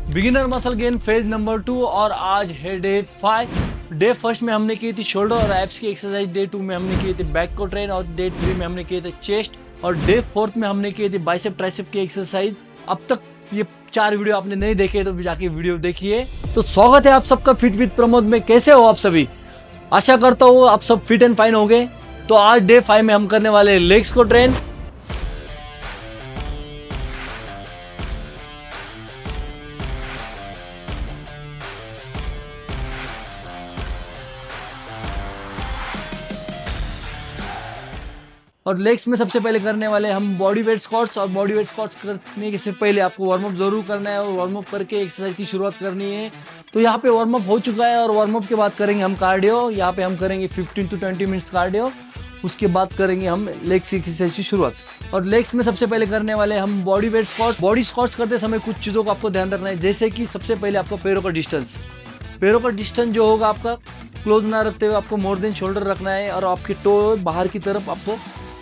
Beginner muscle gain phase number 2 और आज है डे 5। डे फर्स्ट में हमने की थी शोल्डर और एब्स की एक्सरसाइज, डे 2 में हमने की थी बैक को ट्रेन और डे 3 में हमने किए थे चेस्ट और डे 4 में हमने की थी बाइसेप ट्राइसेप की एक्सरसाइज। अब तक ये 4 वीडियो आपने नहीं देखे तो जाके वीडियो देखिए। तो स्वागत है आप सबका फिट विद प्रमोद में। कैसे हो आप सभी? आशा करता हूँ आप सब फिट एंड फाइन हो गए। तो आज डे 5 में हम करने वाले लेग्स को ट्रेन। और लेग्स में सबसे पहले करने वाले हम बॉडी वेट स्क्वाट्स। और बॉडी वेट स्क्वाट्स करने से पहले आपको वार्म अप जरूर करना है और वार्म अप करके एक्सरसाइज की शुरुआत करनी है। तो यहाँ पे वार्म अप हो चुका है और वार्म अप के बाद करेंगे हम कार्डियो। यहाँ पे हम करेंगे 15 to 20 मिनट्स कार्डियो। उसके बाद करेंगे हम लेग्स की एक्सरसाइज की शुरुआत। और लेग्स में सबसे पहले करने वाले हम body weight squats. Body squats करते समय कुछ चीज़ों को आपको ध्यान रखना है, जैसे कि सबसे पहले आपको पैरों का डिस्टेंस जो होगा आपका क्लोज ना रखते हुए आपको मोर देन शोल्डर रखना है और आपके टो बाहर की तरफ आपको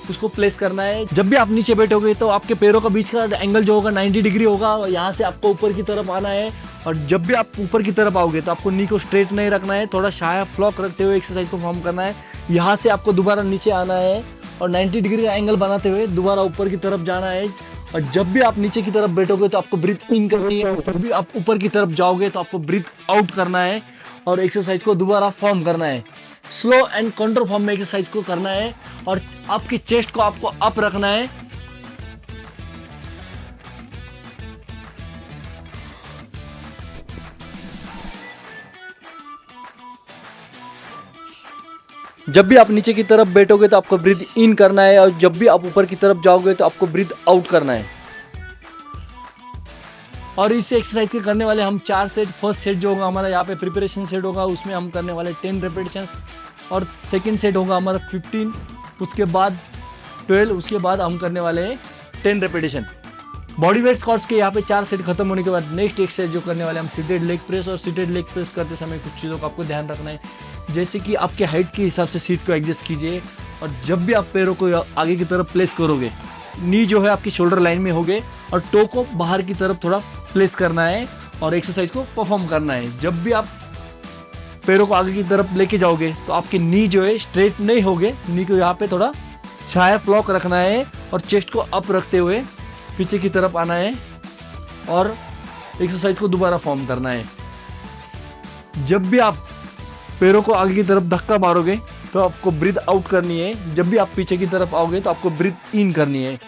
उसको प्लेस करना है। जब भी आप नीचे बैठोगे तो आपके पैरों का बीच का एंगल जो होगा 90 डिग्री होगा। यहाँ से आपको ऊपर की तरफ आना है और जब भी आप ऊपर की तरफ आओगे तो आपको नी को स्ट्रेट नहीं रखना है, थोड़ा शाया फ्लॉक रखते हुए एक्सरसाइज को फॉर्म करना है। यहाँ से आपको दोबारा नीचे आना है और 90 डिग्री का एंगल बनाते हुए दोबारा ऊपर की तरफ जाना है। और जब भी आप नीचे की तरफ बैठोगे तो आपको ब्रीथ इन करनी है, जब भी आप ऊपर की तरफ जाओगे तो आपको ब्रीथ आउट करना है और एक्सरसाइज को दोबारा फॉर्म करना है। स्लो एंड कंट्रोल फॉर्म में एक्सरसाइज को करना है और आपकी चेस्ट को आपको अप रखना है। जब भी आप नीचे की तरफ बैठोगे तो आपको ब्रीथ इन करना है और जब भी आप ऊपर की तरफ जाओगे तो आपको ब्रीथ आउट करना है। और इस एक्सरसाइज के करने वाले हम 4 सेट। फर्स्ट सेट जो होगा हमारा यहाँ पे प्रिपरेशन सेट होगा, उसमें हम करने वाले 10 रेपिटेशन और सेकंड सेट होगा हमारा 15, उसके बाद 12, उसके बाद हम करने वाले हैं 10 रेपिटेशन। बॉडी वेट स्क्वाट्स के यहाँ पे 4 सेट खत्म होने के बाद नेक्स्ट एक्सरसाइज जो करने वाले हम सीटेड लेग प्रेस। और सीटेड लेग प्रेस करते समय कुछ चीज़ों का आपको ध्यान रखना है, जैसे कि आपके हाइट के हिसाब से सीट को एडजस्ट कीजिए और जब भी आप पैरों को आगे की तरफ प्लेस करोगे नी जो है आपकी शोल्डर लाइन में होगे और टो को बाहर की तरफ थोड़ा प्लेस करना है और एक्सरसाइज को परफॉर्म करना है। जब भी आप पैरों को आगे की तरफ लेके जाओगे तो आपकी नी जो है स्ट्रेट नहीं होगे, नी को यहाँ पे थोड़ा शाया फ्लॉक रखना है और चेस्ट को अप रखते हुए पीछे की तरफ आना है और एक्सरसाइज को दोबारा फॉर्म करना है। जब भी आप पैरों को आगे की तरफ धक्का मारोगे तो आपको ब्रीथ आउट करनी है, जब भी आप पीछे की तरफ आओगे तो आपको ब्रीथ इन करनी है।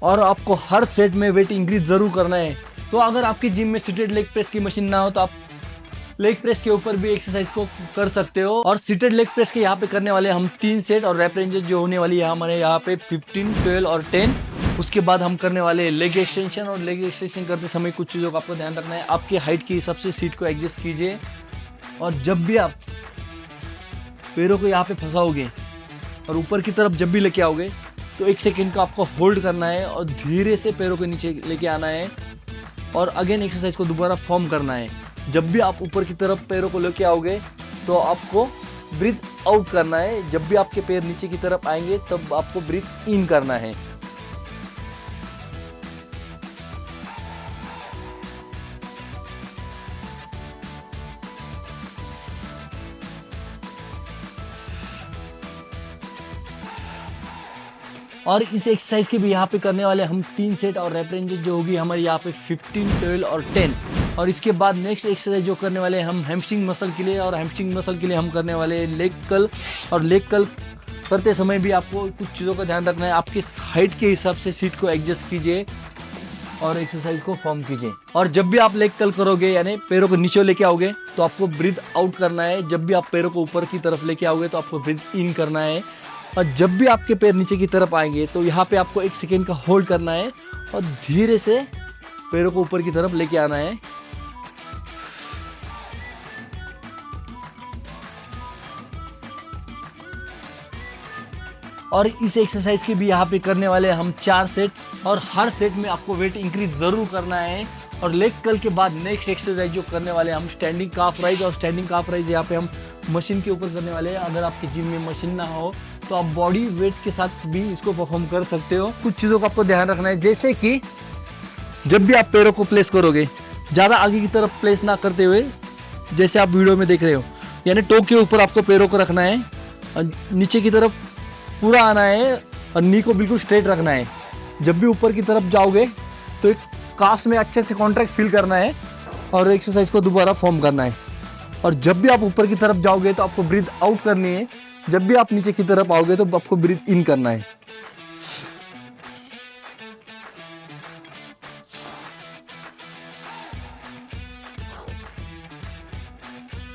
और आपको हर सेट में वेट इंक्रीज जरूर करना है। तो अगर आपकी जिम में सीटेड लेग प्रेस की मशीन ना हो तो आप लेग प्रेस के ऊपर भी एक्सरसाइज को कर सकते हो। और सीटेड लेग प्रेस के यहाँ पे करने वाले हम 3 सेट और रैप रेंजेस जो होने वाली है हमारे यहाँ पे 15, 12 और 10। उसके बाद हम करने वाले लेग एक्सटेंशन। और लेग एक्सटेंशन करते समय कुछ चीज़ों का आपको ध्यान रखना है, आपके हाइट के हिसाब से सीट को एडजस्ट कीजिए और जब भी आप पैरों को यहाँ पे फंसाओगे और ऊपर की तरफ जब भी लेके आओगे तो 1 सेकेंड का आपको होल्ड करना है और धीरे से पैरों को नीचे लेके आना है और अगेन एक्सरसाइज को दोबारा फॉर्म करना है। जब भी आप ऊपर की तरफ पैरों को लेके आओगे तो आपको ब्रीथ आउट करना है, जब भी आपके पैर नीचे की तरफ आएंगे तब आपको ब्रीथ इन करना है। और इस एक्सरसाइज के भी यहाँ पे करने वाले हम 3 सेट और रैप रेंजेस जो होगी हमारे यहाँ पे 15, 12 और 10। और इसके बाद नेक्स्ट एक्सरसाइज जो करने वाले हम हैमस्ट्रिंग मसल के लिए। और हैमस्ट्रिंग मसल के लिए हम करने वाले लेग कर्ल। और लेग कर्ल करते समय भी आपको कुछ चीज़ों का ध्यान रखना है, आपके हाइट के हिसाब से सीट को एडजस्ट कीजिए और एक्सरसाइज को फॉर्म कीजिए। और जब भी आप लेग कर्ल करोगे यानी पैरों को नीचे लेके आओगे तो आपको ब्रीथ आउट करना है, जब भी आप पैरों को ऊपर की तरफ लेके आओगे तो आपको ब्रीथ इन करना है। और जब भी आपके पैर नीचे की तरफ आएंगे तो यहाँ पे आपको 1 सेकेंड का होल्ड करना है और धीरे से पैरों को ऊपर की तरफ लेके आना है। और इस एक्सरसाइज के भी यहाँ पे करने वाले हम 4 सेट और हर सेट में आपको वेट इंक्रीज जरूर करना है। और लेग कर्ल के बाद नेक्स्ट एक्सरसाइज जो करने वाले हम स्टैंडिंग काफ राइज। और स्टैंडिंग काफ राइज यहाँ पे हम मशीन के ऊपर करने वाले हैं। अगर आपके जिम में मशीन ना हो तो आप बॉडी वेट के साथ भी इसको परफॉर्म कर सकते हो। कुछ चीज़ों का आपको ध्यान रखना है, जैसे कि जब भी आप पैरों को प्लेस करोगे ज़्यादा आगे की तरफ प्लेस ना करते हुए, जैसे आप वीडियो में देख रहे हो, यानी टो के ऊपर आपको पैरों को रखना है और नीचे की तरफ पूरा आना है और नी को बिल्कुल स्ट्रेट रखना है। जब भी ऊपर की तरफ जाओगे तो एक काफ्स में अच्छे से कॉन्ट्रैक्ट फील करना है और एक्सरसाइज को दोबारा फॉर्म करना है। और जब भी आप ऊपर की तरफ जाओगे तो आपको ब्रीथ आउट करनी है, जब भी आप नीचे की तरफ आओगे तो आपको ब्रीथ इन करना है।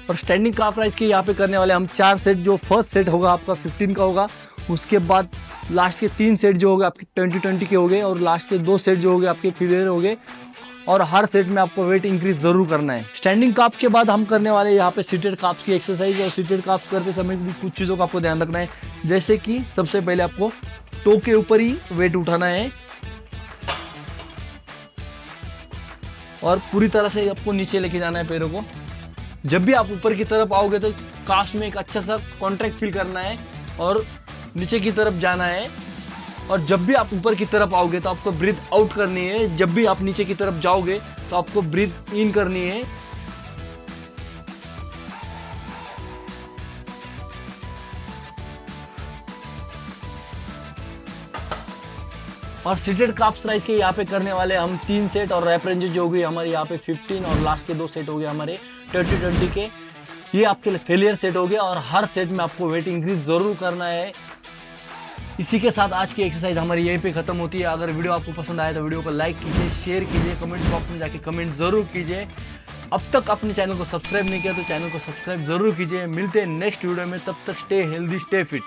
और स्टैंडिंग काफ राइज के यहाँ पे करने वाले हम 4 सेट। जो फर्स्ट सेट होगा आपका 15 का होगा, उसके बाद लास्ट के 3 सेट जो होगा आपके 20-20 के हो गए और लास्ट के 2 सेट जो हो गए आपके फेलियर हो गए। और हर सेट में आपको वेट इंक्रीज जरूर करना है। स्टैंडिंग काफ के बाद हम करने वाले यहाँ पे सीटेड काफ्स की एक्सरसाइज। और सीटेड काफ्स करते समय भी कुछ चीज़ों का आपको ध्यान रखना है, जैसे कि सबसे पहले आपको टो के ऊपर ही वेट उठाना है और पूरी तरह से आपको नीचे लेके जाना है पैरों को। जब भी आप ऊपर की तरफ आओगे तो काफ्स में एक अच्छा सा कॉन्ट्रैक्ट फील करना है और नीचे की तरफ जाना है। और जब भी आप ऊपर की तरफ आओगे तो आपको ब्रीथ आउट करनी है, जब भी आप नीचे की तरफ जाओगे तो आपको ब्रीथ इन करनी है। और सीटेड काफ्स राइज के यहाँ पे करने वाले हम 3 सेट और रैप रेंज जो हो गई हमारे यहाँ पे 15 और लास्ट के 2 सेट हो गए हमारे 20-20 के। ये आपके लिए फेलियर सेट हो गया और हर सेट में आपको वेट इंक्रीज जरूर करना है। इसी के साथ आज की एक्सरसाइज हमारी यहीं पे खत्म होती है। अगर वीडियो आपको पसंद आया तो वीडियो को लाइक कीजिए, शेयर कीजिए, कमेंट बॉक्स में जाके कमेंट जरूर कीजिए। अब तक अपने चैनल को सब्सक्राइब नहीं किया तो चैनल को सब्सक्राइब जरूर कीजिए। मिलते हैं नेक्स्ट वीडियो में, तब तक स्टे हेल्दी, स्टे फिट।